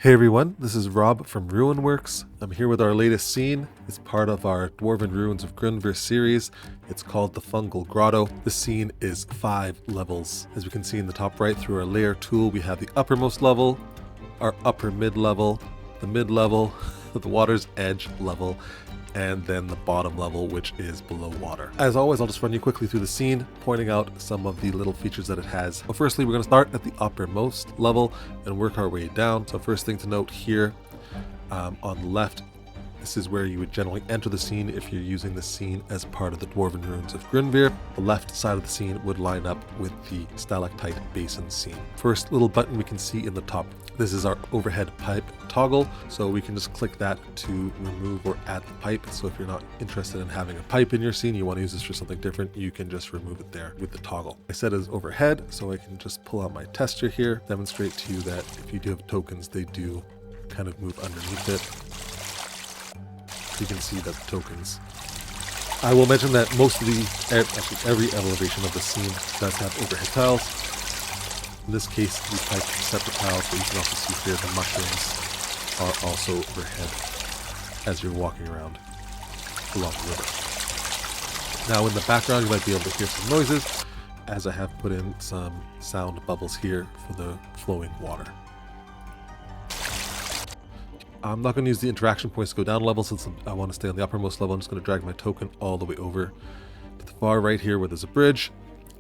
Hey everyone, this is Rob from RuinWorks. I'm here with our latest scene. It's part of our Dwarven Ruins of Grunvyr series. It's called the Fungal Grotto. This scene is 5 levels. As we can see in the top right through our layer tool, we have the uppermost level, our upper mid level, the mid level, the water's edge level, and then the bottom level, which is below water. As always, I'll just run you quickly through the scene, pointing out some of the little features that it has. Well, firstly, we're going to start at the uppermost level and work our way down. So first thing to note here, on the left, this is where you would generally enter the scene if you're using the scene as part of the Dwarven Ruins of Grunvyr. The left side of the scene would line up with the stalactite basin scene. First little button we can see in the top. This is our overhead pipe toggle, so we can just click that to remove or add the pipe. So if you're not interested in having a pipe in your scene, you want to use this for something different, you can just remove it there with the toggle. I said it's overhead, so I can just pull out my tester here, demonstrate to you that if you do have tokens, they do kind of move underneath it. You can see that the tokens. I will mention that most of actually every elevation of the scene does have overhead tiles. In this case, these pipes are separate tiles, but you can also see here the mushrooms are also overhead as you're walking around along the river. Now in the background, you might be able to hear some noises, as I have put in some sound bubbles here for the flowing water. I'm not going to use the interaction points to go down a level since I want to stay on the uppermost level. I'm just going to drag my token all the way over to the far right here where there's a bridge.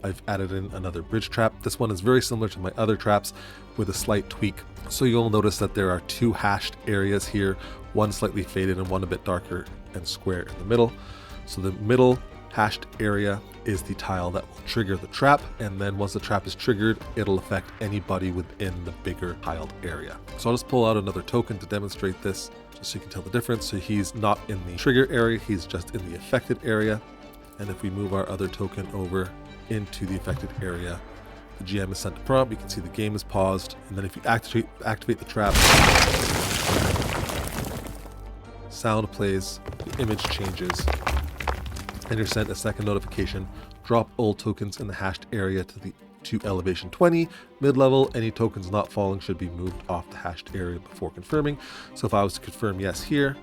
I've added in another bridge trap. This one is very similar to my other traps with a slight tweak. So you'll notice that there are 2 hashed areas here, one slightly faded and one a bit darker and square in the middle. So the middle hashed area is the tile that will trigger the trap, and then once the trap is triggered, it'll affect anybody within the bigger tiled area. So I'll just pull out another token to demonstrate this, just so you can tell the difference. So he's not in the trigger area, he's just in the affected area. And if we move our other token over into the affected area, the GM is sent a prompt. You can see the game is paused, and then if you activate the trap, sound plays, the image changes, and you're sent a second notification. Drop all tokens in the hashed area to elevation 20. Mid-level, any tokens not falling should be moved off the hashed area before confirming. So if I was to confirm yes here,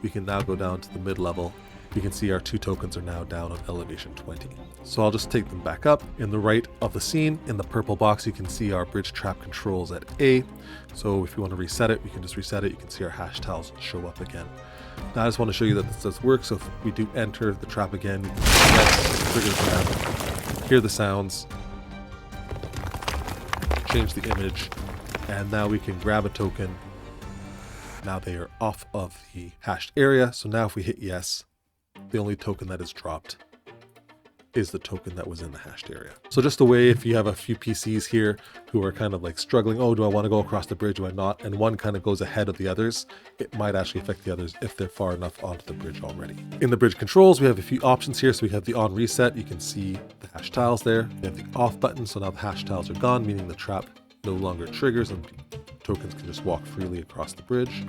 we can now go down to the mid-level. You can see our 2 tokens are now down on elevation 20. So I'll just take them back up. In the right of the scene, in the purple box, you can see our bridge trap controls at A. So if you want to reset it, we can just reset it. You can see our hash tiles show up again. Now I just want to show you that this does work. So if we do enter the trap again, yes, trigger the trap, hear the sounds, change the image, and now we can grab a token. Now they are off of the hashed area. So now if we hit yes, the only token that is dropped is the token that was in the hashed area. So just a way, if you have a few PCs here who are kind of like struggling, oh, do I want to go across the bridge, do I not? And one kind of goes ahead of the others, it might actually affect the others if they're far enough onto the bridge already. In the bridge controls, we have a few options here. So we have the on reset, you can see the hash tiles there. We have the off button, so now the hash tiles are gone, meaning the trap no longer triggers and tokens can just walk freely across the bridge.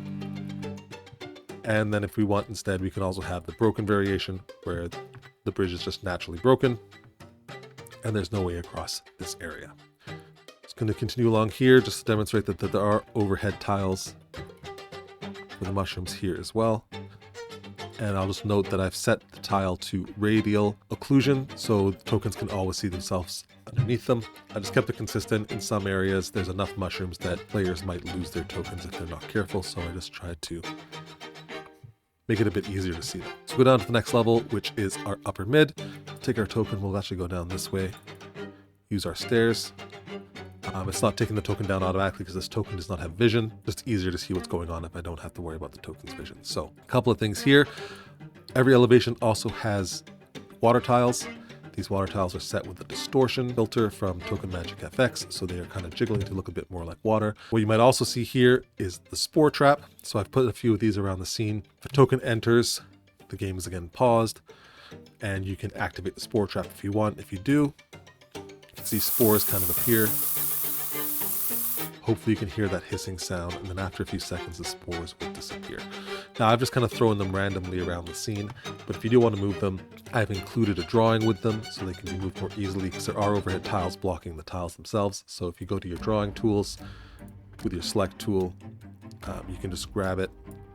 And then if we want instead, we can also have the broken variation where the bridge is just naturally broken and there's no way across this area. Just going to continue along here just to demonstrate that there are overhead tiles for the mushrooms here as well. And I'll just note that I've set the tile to radial occlusion, so the tokens can always see themselves underneath them. I just kept it consistent. In some areas, there's enough mushrooms that players might lose their tokens if they're not careful, so I just tried to make it a bit easier to see them. So go down to the next level, which is our upper mid. Take our token, we'll actually go down this way. Use our stairs. It's not taking the token down automatically because this token does not have vision. Just easier to see what's going on if I don't have to worry about the token's vision. So a couple of things here. Every elevation also has water tiles. These water tiles are set with a distortion filter from Token Magic FX, so they are kind of jiggling to look a bit more like water. What you might also see here is the spore trap. So I've put a few of these around the scene. If a token enters, the game is again paused, and you can activate the spore trap if you want. If you do, you can see spores kind of appear. Hopefully you can hear that hissing sound, and then after a few seconds, the spores will disappear. Now I've just kind of thrown them randomly around the scene, but if you do want to move them, I've included a drawing with them so they can be moved more easily because there are overhead tiles blocking the tiles themselves. So if you go to your drawing tools, with your select tool, you can just grab it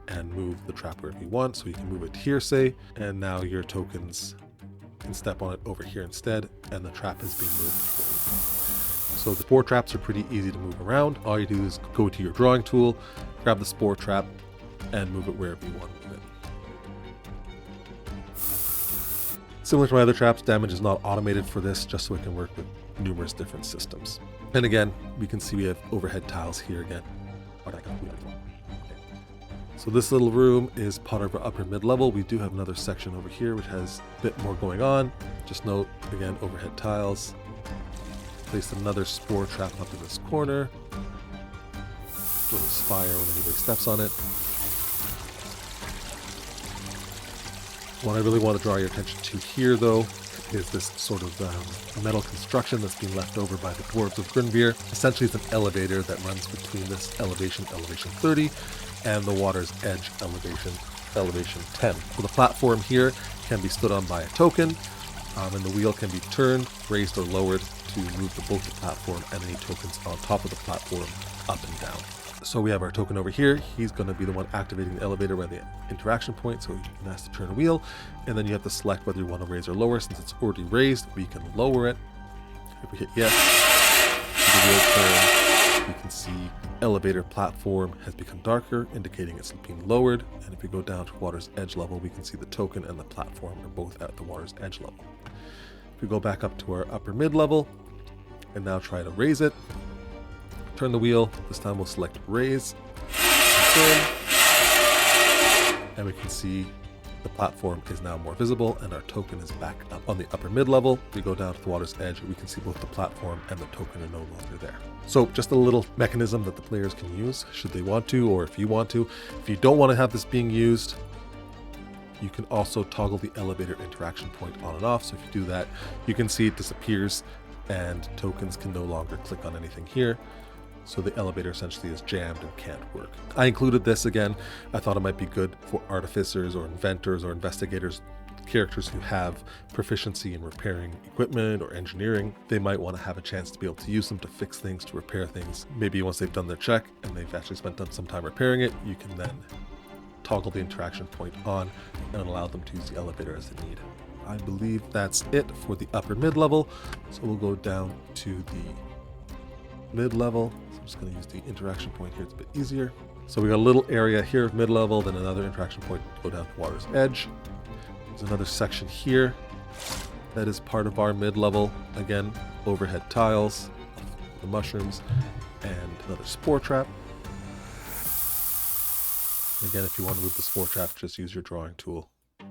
and move the trap wherever you want. So you can move it here, say, and now your tokens can step on it over here instead, and the trap is being moved forward. So the spore traps are pretty easy to move around. All you do is go to your drawing tool, grab the spore trap, and move it wherever you want to move it. Similar to my other traps, damage is not automated for this, just so it can work with numerous different systems. And again, we can see we have overhead tiles here again. So this little room is part of our upper mid-level. We do have another section over here which has a bit more going on. Just note, again, overhead tiles. Place another spore trap up in this corner. Little spire when anybody steps on it. What I really want to draw your attention to here, though, is this sort of metal construction that's being left over by the Dwarves of Grunvyr. Essentially, it's an elevator that runs between this elevation 30, and the water's edge elevation 10. So the platform here can be stood on by a token, and the wheel can be turned, raised, or lowered to move both the platform and any tokens on top of the platform up and down. So we have our token over here. He's going to be the one activating the elevator by the interaction point, so you can ask to turn a wheel, and then you have to select whether you want to raise or lower. Since it's already raised, we can lower it. If we hit yes, the wheel turns, we can see elevator platform has become darker, indicating it's being lowered, and if we go down to water's edge level, we can see the token and the platform are both at the water's edge level. If we go back up to our upper mid level, and now try to raise it, turn the wheel. This time we'll select raise, confirm, and we can see the platform is now more visible and our token is back up on the upper mid level. If we go down to the water's edge, we can see both the platform and the token are no longer there. So just a little mechanism that the players can use should they want to, or if you want to. If you don't want to have this being used, you can also toggle the elevator interaction point on and off. So if you do that, you can see it disappears and tokens can no longer click on anything here. So the elevator essentially is jammed and can't work. I included this again. I thought it might be good for artificers or inventors or investigators, characters who have proficiency in repairing equipment or engineering. They might want to have a chance to be able to use them to fix things, to repair things. Maybe once they've done their check and they've actually spent some time repairing it, you can then toggle the interaction point on and allow them to use the elevator as they need. I believe that's it for the upper mid-level. So we'll go down to the mid-level. So I'm just going to use the interaction point here. It's a bit easier. So we got a little area here of mid-level, then another interaction point to go down to water's edge. There's another section here that is part of our mid-level. Again, overhead tiles, the mushrooms, and another spore trap. Again, if you want to move the spore trap, just use your drawing tool,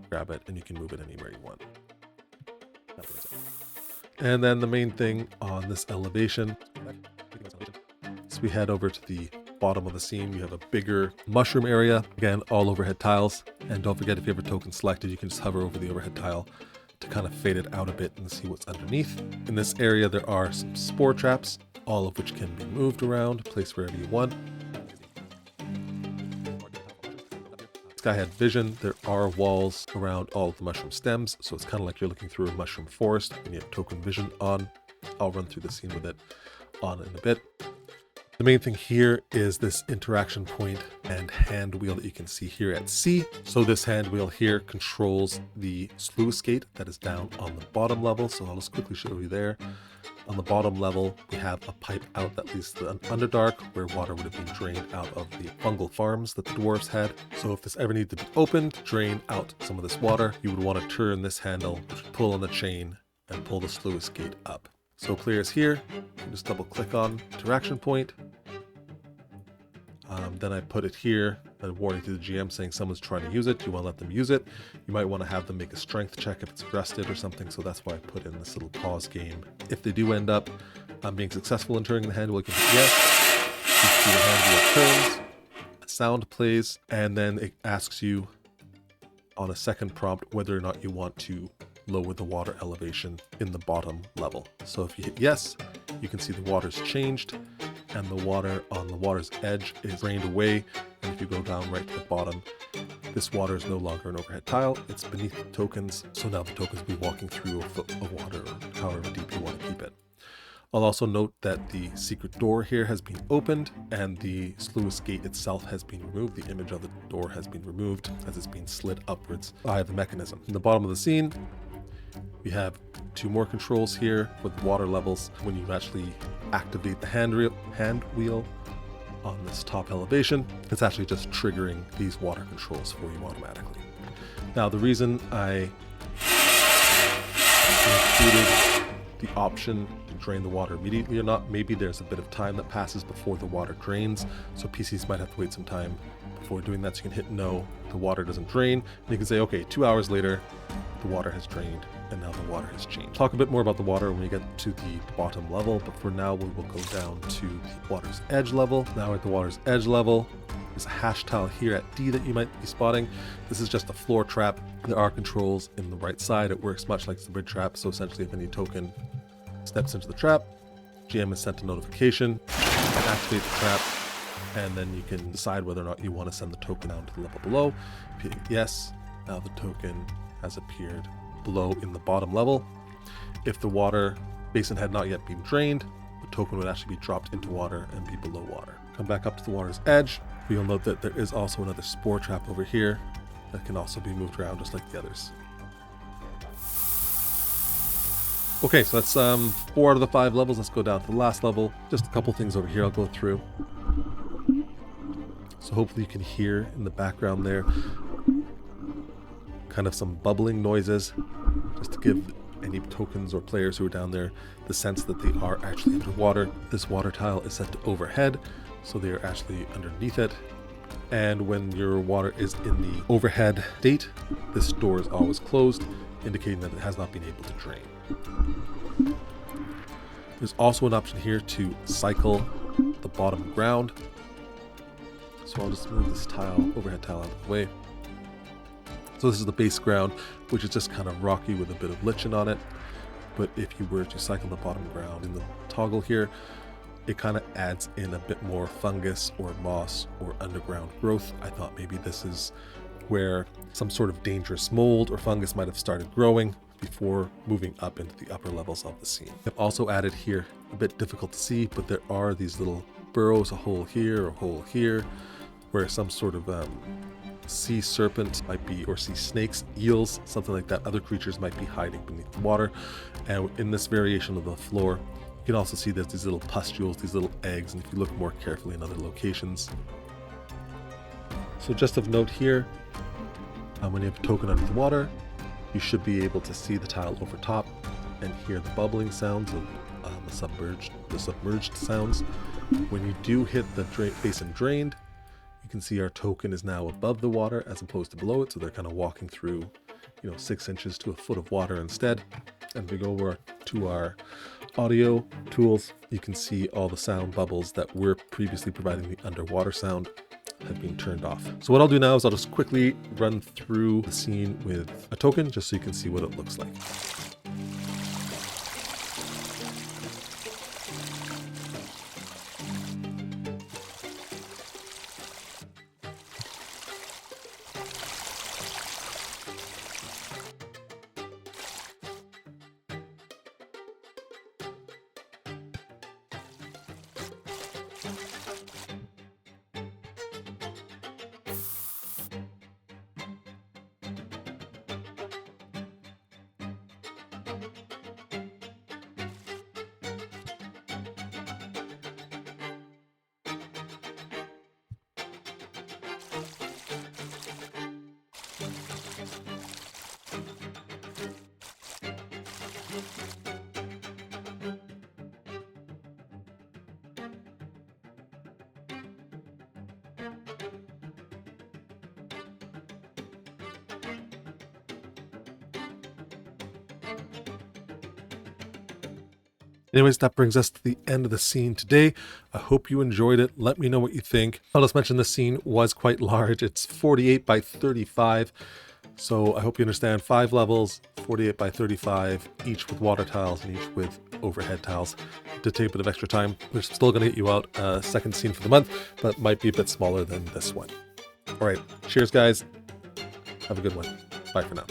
grab it, and you can move it anywhere you want. And then the main thing on this elevation, so we head over to the bottom of the scene. We have a bigger mushroom area, again, all overhead tiles. And don't forget, if you have a token selected, you can just hover over the overhead tile to kind of fade it out a bit and see what's underneath. In this area, there are some spore traps, all of which can be moved around, placed wherever you want. This guy had vision. There are walls around all of the mushroom stems, so it's kind of like you're looking through a mushroom forest and you have token vision on. I'll run through the scene with it on in a bit. The main thing here is this interaction point and hand wheel that you can see here at C. So this hand wheel here controls the sluice gate that is down on the bottom level. So I'll just quickly show you there. On the bottom level, we have a pipe out that leads to the Underdark, where water would have been drained out of the fungal farms that the dwarves had. So if this ever needed to be opened, drain out some of this water, you would want to turn this handle, pull on the chain, and pull the sluice gate up. So clear is here. You can just double click on interaction point. Then I put it here, a warning to the GM saying someone's trying to use it. You want to let them use it. You might want to have them make a strength check if it's rusted or something. So that's why I put in this little pause game. If they do end up being successful in turning the handle, you can hit yes. You see the handle turns, a sound plays, and then it asks you on a second prompt whether or not you want to lower the water elevation in the bottom level. So if you hit yes, you can see the water's changed and the water on the water's edge is drained away. And if you go down right to the bottom, this water is no longer an overhead tile, it's beneath the tokens. So now the tokens will be walking through a foot of water or however deep you want to keep it. I'll also note that the secret door here has been opened and the sluice gate itself has been removed. The image of the door has been removed as it's been slid upwards by the mechanism. In the bottom of the scene, we have 2 more controls here for the water levels. When you actually activate the hand wheel on this top elevation, it's actually just triggering these water controls for you automatically. Now, the reason I included the option to drain the water immediately or not, maybe there's a bit of time that passes before the water drains, so PCs might have to wait some time before doing that. So you can hit no, the water doesn't drain, and you can say, okay, 2 hours later, the water has drained, and now the water has changed. Talk a bit more about the water when we get to the bottom level, but for now we will go down to the water's edge level. Now at the water's edge level, there's a hash tile here at D that you might be spotting. This is just a floor trap. There are controls in the right side. It works much like the bridge trap, so essentially if any token steps into the trap, GM is sent a notification, activate the trap, and then you can decide whether or not you want to send the token down to the level below. If you hit yes, now the token has appeared below in the bottom level. If the water basin had not yet been drained, the token would actually be dropped into water and be below water. Come back up to the water's edge. You'll note that there is also another spore trap over here that can also be moved around just like the others. Okay, so that's 4 out of the 5 levels. Let's go down to the last level. Just a couple things over here I'll go through. So hopefully you can hear in the background there kind of some bubbling noises, just to give any tokens or players who are down there the sense that they are actually underwater. This water tile is set to overhead, so they are actually underneath it. And when your water is in the overhead state, this door is always closed, indicating that it has not been able to drain. There's also an option here to cycle the bottom ground. So I'll just move this overhead tile out of the way. So this is the base ground, which is just kind of rocky with a bit of lichen on it. But if you were to cycle the bottom ground in the toggle here, it kind of adds in a bit more fungus or moss or underground growth. I thought maybe this is where some sort of dangerous mold or fungus might have started growing before moving up into the upper levels of the scene. I've also added here, a bit difficult to see, but there are these little burrows, a hole here, a hole here, where some sort of sea serpent might be, or sea snakes, eels, something like that. Other creatures might be hiding beneath the water. And in this variation of the floor, you can also see there's these little pustules, these little eggs, and if you look more carefully in other locations. So just of note here, when you have a token under the water, you should be able to see the tile over top and hear the bubbling sounds of the submerged sounds. When you do hit the basin drained, you can see our token is now above the water as opposed to below it, so they're kind of walking through, 6 inches to a foot of water instead. And if we go over to our audio tools, you can see all the sound bubbles that were previously providing the underwater sound have been turned off. So what I'll do now is I'll just quickly run through the scene with a token just so you can see what it looks like. Anyways, that brings us to the end of the scene today. I hope you enjoyed it. Let me know what you think. I'll just mention the scene was quite large. It's 48 by 35. So I hope you understand 5 levels, 48 by 35, each with water tiles and each with overhead tiles. To take a bit of extra time, we're still going to get you out a second scene for the month, but might be a bit smaller than this one. All right. Cheers, guys. Have a good one. Bye for now.